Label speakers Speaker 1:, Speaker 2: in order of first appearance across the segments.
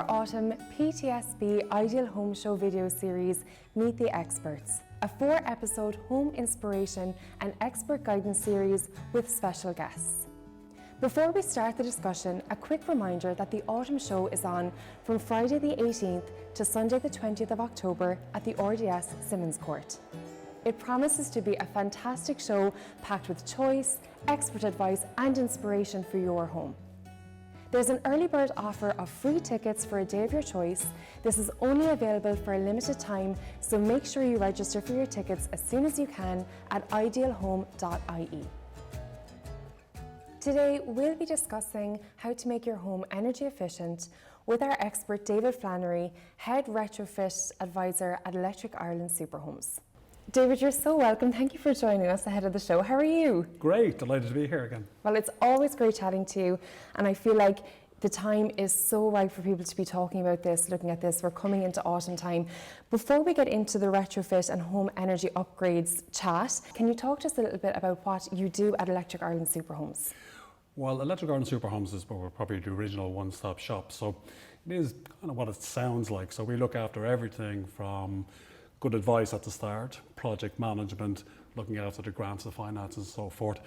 Speaker 1: our autumn PTSB Ideal Home Show video series, Meet the Experts, a 4-episode home inspiration and expert guidance series with special guests. Before we start the discussion, a quick reminder that the autumn show is on from Friday the 18th to Sunday the 20th of October at the RDS Simmonscourt. It promises to be a fantastic show packed with choice, expert advice and inspiration for your home. There's an early bird offer of free tickets for a day of your choice. This is only available for a limited time, so make sure you register for your tickets as soon as you can at idealhome.ie. Today, we'll be discussing how to make your home energy efficient with our expert David Flannery, Head Retrofit Advisor at Electric Ireland Superhomes. David, you're so welcome. Thank you for joining us ahead of the show. How are you?
Speaker 2: Great, delighted to be here again.
Speaker 1: Well, it's always great chatting to you, and I feel like the time is so right for people to be talking about this, looking at this. We're coming into autumn time. Before we get into the retrofit and home energy upgrades chat, can you talk to us a little bit about what you do at Electric Ireland Superhomes?
Speaker 2: Well, Electric Ireland Superhomes is probably the original one-stop shop, so it is kind of what it sounds like. So we look after everything from good advice at the start, project management, looking after the grants, the finances and so forth.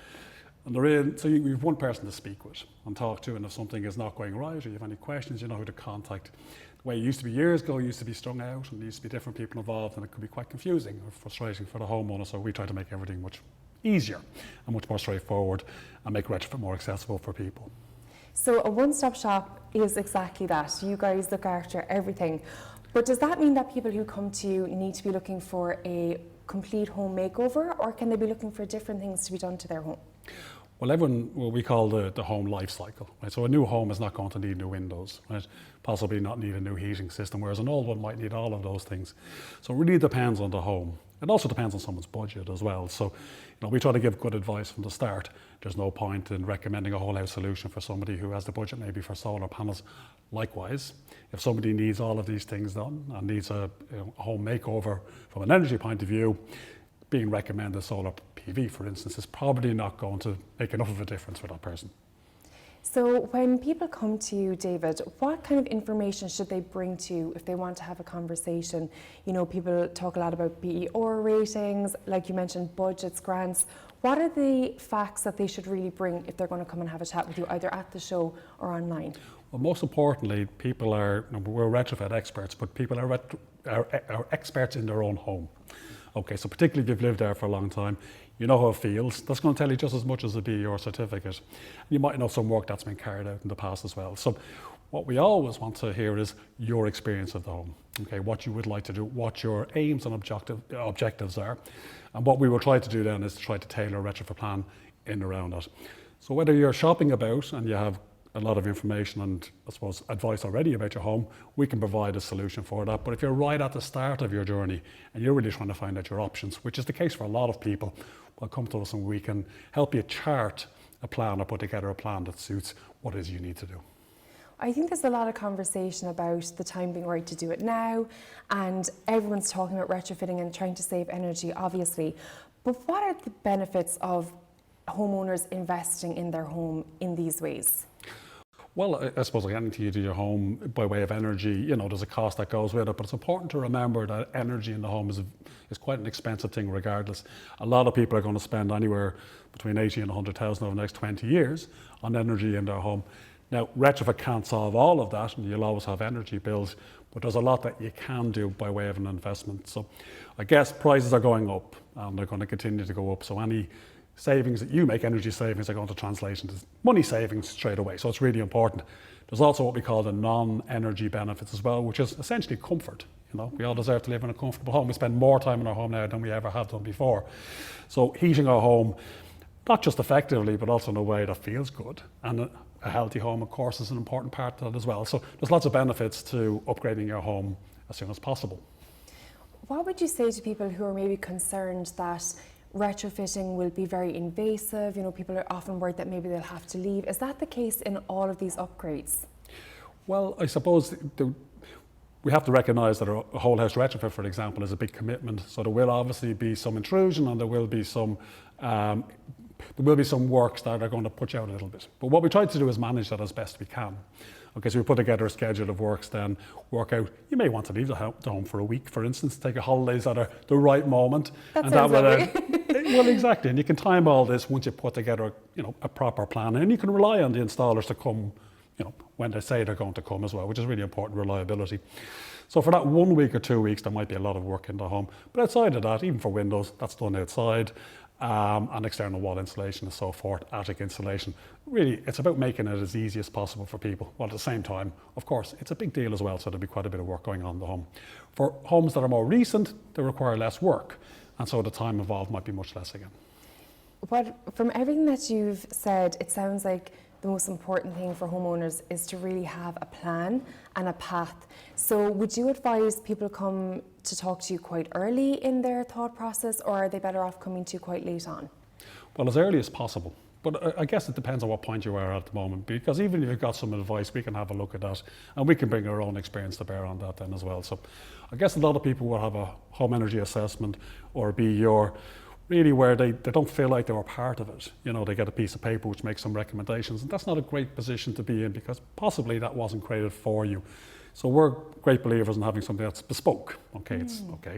Speaker 2: And so you have one person to speak with and talk to, and if something is not going right or you have any questions, you know who to contact. The way it used to be years ago, it used to be strung out and there used to be different people involved, and it could be quite confusing or frustrating for the homeowner, so we try to make everything much easier and much more straightforward and make retrofit more accessible for people.
Speaker 1: So a one-stop shop is exactly that. You guys look after everything. But does that mean that people who come to you need to be looking for a complete home makeover, or can they be looking for different things to be done to their home?
Speaker 2: Well, what we call the home life cycle, right? So a new home is not going to need new windows, right? Possibly not need a new heating system, whereas an old one might need all of those things. So it really depends on the home. It also depends on someone's budget as well. So, we try to give good advice from the start. There's no point in recommending a whole house solution for somebody who has the budget maybe for solar panels. Likewise, if somebody needs all of these things done and needs a home makeover from an energy point of view, being recommended solar PV, for instance, is probably not going to make enough of a difference for that person.
Speaker 1: So when people come to you, David, what kind of information should they bring to you if they want to have a conversation? People talk a lot about BER ratings, like you mentioned, budgets, grants. What are the facts that they should really bring if they're going to come and have a chat with you, either at the show or online?
Speaker 2: Well, most importantly, people we're retrofit experts, but people are experts in their own home. Okay, so particularly if you've lived there for a long time, you know how it feels. That's going to tell you just as much as a BER certificate. You might know some work that's been carried out in the past as well. So what we always want to hear is your experience of the home. Okay, what you would like to do, what your aims and objectives are. And what we will try to do then is to try to tailor a retrofit plan in around that. So whether you're shopping about and you have a lot of information and, I suppose, advice already about your home, we can provide a solution for that. But if you're right at the start of your journey and you're really trying to find out your options, which is the case for a lot of people, well, come to us and we can help you chart a plan or put together a plan that suits what it is you need to do.
Speaker 1: I think there's a lot of conversation about the time being right to do it now, and everyone's talking about retrofitting and trying to save energy, obviously. But what are the benefits of homeowners investing in their home in these ways?
Speaker 2: Well, I suppose like anything you do in your home by way of energy, there's a cost that goes with it, but it's important to remember that energy in the home is quite an expensive thing regardless. A lot of people are going to spend anywhere between 80 and 100,000 over the next 20 years on energy in their home. Now, retrofit can't solve all of that, and you'll always have energy bills, but there's a lot that you can do by way of an investment. So I guess prices are going up, and they're going to continue to go up, so any savings that you make, energy savings, are going to translate into money savings straight away. So it's really important. There's also what we call the non-energy benefits as well, which is essentially comfort. We all deserve to live in a comfortable home. We spend more time in our home now than we ever have done before. So heating our home, not just effectively, but also in a way that feels good. And a healthy home, of course, is an important part of that as well. So there's lots of benefits to upgrading your home as soon as possible.
Speaker 1: What would you say to people who are maybe concerned that retrofitting will be very invasive? People are often worried that maybe they'll have to leave. Is that the case in all of these upgrades? Well,
Speaker 2: I suppose we have to recognise that a whole house retrofit, for example, is a big commitment. So there will obviously be some intrusion, and there will be some works that are going to put you out a little bit. But what we try to do is manage that as best we can. Okay, so we put together a schedule of works, then work out, you may want to leave the home for a week, for instance, take your holidays at the right moment.
Speaker 1: That sounds lovely.
Speaker 2: Well, exactly, and you can time all this once you put together, a proper plan, and you can rely on the installers to come, when they say they're going to come as well, which is really important, reliability. So for that 1 week or 2 weeks, there might be a lot of work in the home. But outside of that, even for windows, that's done outside, and external wall insulation and so forth, attic insulation. Really, it's about making it as easy as possible for people. While at the same time, of course, it's a big deal as well, so there'll be quite a bit of work going on in the home. For homes that are more recent, they require less work, and so the time involved might be much less again.
Speaker 1: From everything that you've said, it sounds like the most important thing for homeowners is to really have a plan and a path. So would you advise people come to talk to you quite early in their thought process, or are they better off coming to you quite late on?
Speaker 2: Well, as early as possible. But I guess it depends on what point you are at the moment, because even if you've got some advice, we can have a look at that, and we can bring our own experience to bear on that then as well. So I guess a lot of people will have a home energy assessment or a BER, really where they don't feel like they were part of it. They get a piece of paper which makes some recommendations, and that's not a great position to be in, because possibly that wasn't created for you. So we're great believers in having something that's bespoke.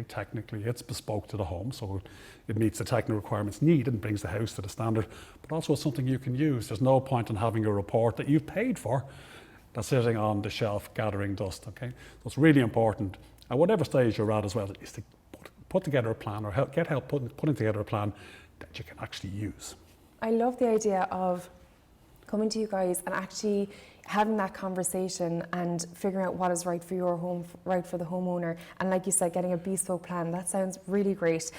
Speaker 2: Technically it's bespoke to the home, so it meets the technical requirements needed and brings the house to the standard, but also it's something you can use. There's no point in having a report that you've paid for that's sitting on the shelf gathering dust, okay? So it's really important, at whatever stage you're at as well, is to put together a plan, or get help putting together a plan that you can actually use.
Speaker 1: I love the idea of coming to you guys and actually having that conversation and figuring out what is right for your home, right for the homeowner, and like you said, getting a bespoke plan. That sounds really great.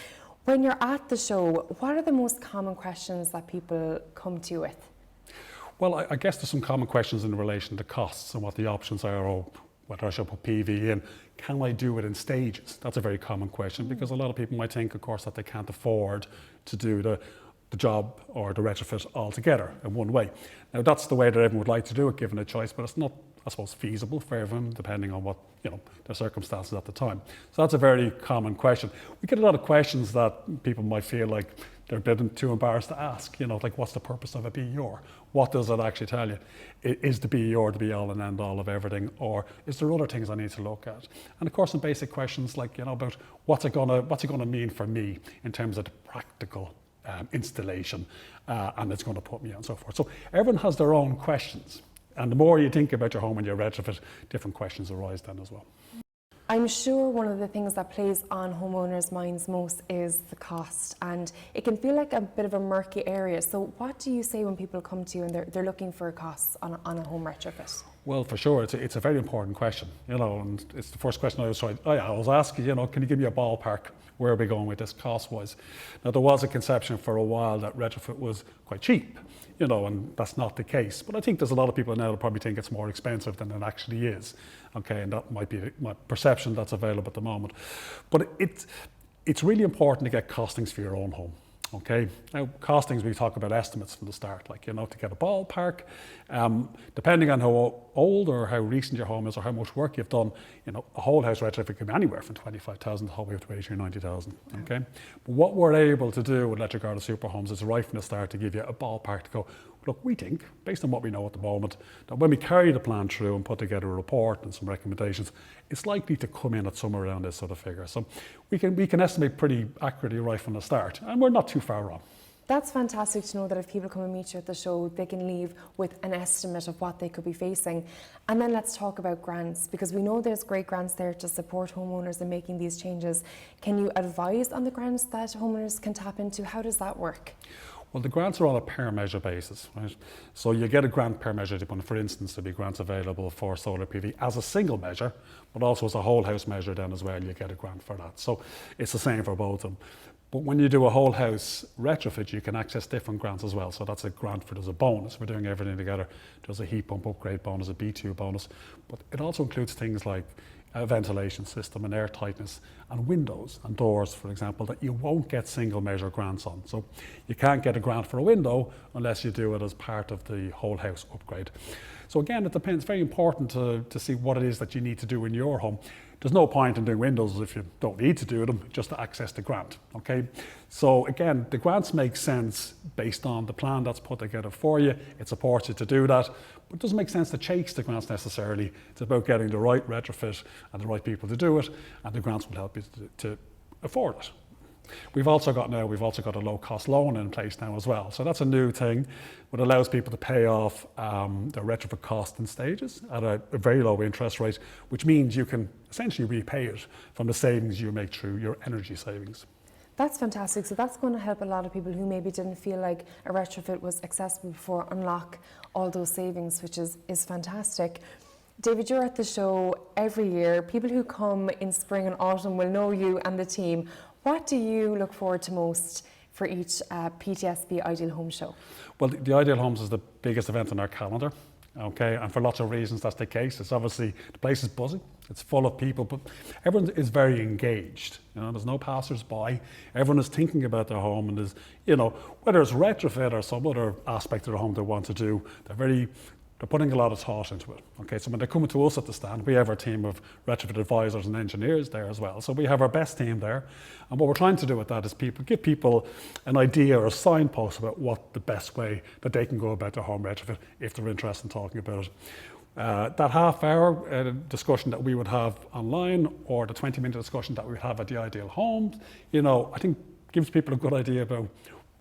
Speaker 1: When you're at the show, what are the most common questions that people come to you with?
Speaker 2: Well, I guess there's some common questions in relation to costs and what the options are, or whether I should put PV in. Can I do it in stages? That's a very common question, because a lot of people might think, of course, that they can't afford to do the job or the retrofit altogether in one way. Now, that's the way that everyone would like to do it, given a choice, but it's not, I suppose, feasible for everyone, depending on what, their circumstances at the time. So that's a very common question. We get a lot of questions that people might feel like they're a bit too embarrassed to ask, like, what's the purpose of a BER? What does it actually tell you? Is the BER the be all and end all of everything, or is there other things I need to look at? And of course, some basic questions like, about what's it gonna mean for me in terms of the practical installation, and it's going to put me on and so forth. So everyone has their own questions, and the more you think about your home and your retrofit, different questions arise then as well.
Speaker 1: I'm sure one of the things that plays on homeowners' minds most is the cost, and it can feel like a bit of a murky area. So what do you say when people come to you and they're looking for costs on a home retrofit?
Speaker 2: Well, for sure, it's a very important question, and it's the first question I was asking, can you give me a ballpark? Where are we going with this cost-wise? Now, there was a conception for a while that retrofit was quite cheap, and that's not the case. But I think there's a lot of people now that probably think it's more expensive than it actually is, okay? And that might be my perception that's available at the moment. But it's really important to get costings for your own home. Okay, now costings, we talk about estimates from the start, like, to get a ballpark, depending on how old or how recent your home is or how much work you've done, a whole house retrofit can be anywhere from 25,000 all the way up to 80 or 90,000, okay? But what we're able to do with Electric Ireland Superhomes is right from the start to give you a ballpark to go, look, we think, based on what we know at the moment, that when we carry the plan through and put together a report and some recommendations, it's likely to come in at somewhere around this sort of figure. So we can estimate pretty accurately right from the start, and we're not too far wrong.
Speaker 1: That's fantastic to know that if people come and meet you at the show, they can leave with an estimate of what they could be facing. And then let's talk about grants, because we know there's great grants there to support homeowners in making these changes. Can you advise on the grants that homeowners can tap into? How does that work?
Speaker 2: Well, the grants are on a per measure basis, right? So you get a grant per measure. For instance, there'll be grants available for solar PV as a single measure, but also as a whole house measure then as well, you get a grant for that. So it's the same for both of them. But when you do a whole house retrofit, you can access different grants as well. So that's a grant there's a bonus. We're doing everything together. There's a heat pump upgrade bonus, a B2 bonus, but it also includes things like a ventilation system and air tightness and windows and doors, for example, that you won't get single measure grants on. So you can't get a grant for a window unless you do it as part of the whole house upgrade. So again, it depends. Very important to see what it is that you need to do in your home. There's no point in doing windows if you don't need to do them, just to access the grant, okay? So again, the grants make sense based on the plan that's put together for you. It supports you to do that, but it doesn't make sense to chase the grants necessarily. It's about getting the right retrofit and the right people to do it, and the grants will help you to afford it. We've also got a low-cost loan in place now as well. So that's a new thing, which allows people to pay off their retrofit cost in stages at a very low interest rate, which means you can essentially repay it from the savings you make through your energy savings.
Speaker 1: That's fantastic. So that's going to help a lot of people who maybe didn't feel like a retrofit was accessible before unlock all those savings, which is fantastic. David, you're at the show every year. People who come in spring and autumn will know you and the team. What do you look forward to most for each PTSB Ideal Home Show?
Speaker 2: Well, the Ideal Homes is the biggest event on our calendar, okay? And for lots of reasons that's the case. It's obviously, the place is busy, it's full of people, but everyone is very engaged. You know, there's no passers-by. Everyone is thinking about their home and is, you know, whether it's retrofit or some other aspect of their home they want to do, they're putting a lot of thought into it. Okay, so when they're coming to us at the stand, we have our team of retrofit advisors and engineers there as well. So we have our best team there. And what we're trying to do with that is give people an idea or a signpost about what the best way that they can go about their home retrofit if they're interested in talking about it. That half-hour discussion that we would have online, or the 20-minute discussion that we would have at the Ideal Homes, you know, I think gives people a good idea about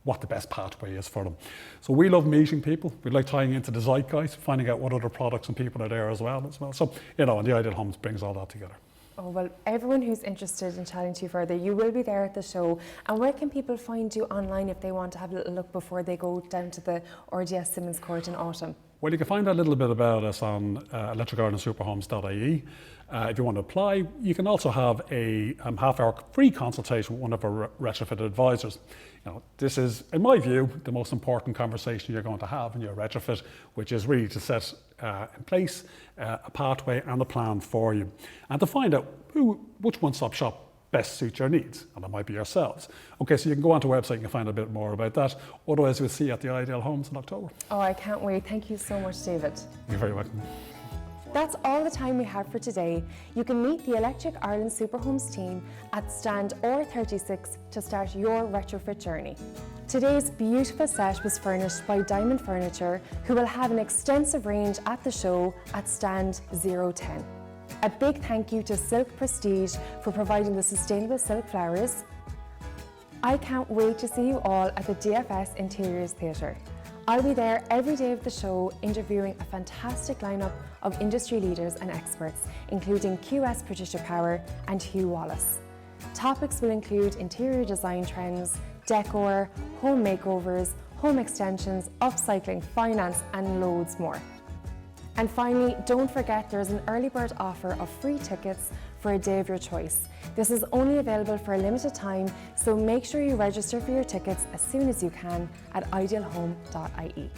Speaker 2: what the best pathway is for them. So we love meeting people. We like tying into the zeitgeist, finding out what other products and people are there as well. So, you know, and the Ideal Homes brings all that together.
Speaker 1: Oh, well, everyone who's interested in chatting to you further, you will be there at the show. And where can people find you online if they want to have a little look before they go down to the RDS Simmonscourt in autumn?
Speaker 2: Well, you can find out a little bit about us on Electric Ireland Superhomes.ie. If you want to apply, you can also have a half-hour free consultation with one of our retrofit advisors. You know, this is, in my view, the most important conversation you're going to have in your retrofit, which is really to set in place a pathway and a plan for you, and to find out which one-stop shop best suits your needs, and that might be yourselves. Okay, so you can go onto our website and find a bit more about that. Otherwise, we'll see you at the Ideal Homes in October.
Speaker 1: Oh, I can't wait. Thank you so much, David.
Speaker 2: You're very welcome.
Speaker 1: That's all the time we have for today. You can meet the Electric Ireland Superhomes team at stand R36 to start your retrofit journey. Today's beautiful set was furnished by Diamond Furniture, who will have an extensive range at the show at stand 010. A big thank you to Silk Prestige for providing the sustainable silk flowers. I can't wait to see you all at the DFS Interiors Theatre. I'll be there every day of the show interviewing a fantastic lineup of industry leaders and experts, including QS Patricia Power and Hugh Wallace. Topics will include interior design trends, decor, home makeovers, home extensions, upcycling, finance, and loads more. And finally, don't forget there's an early bird offer of free tickets for a day of your choice. This is only available for a limited time, so make sure you register for your tickets as soon as you can at idealhome.ie.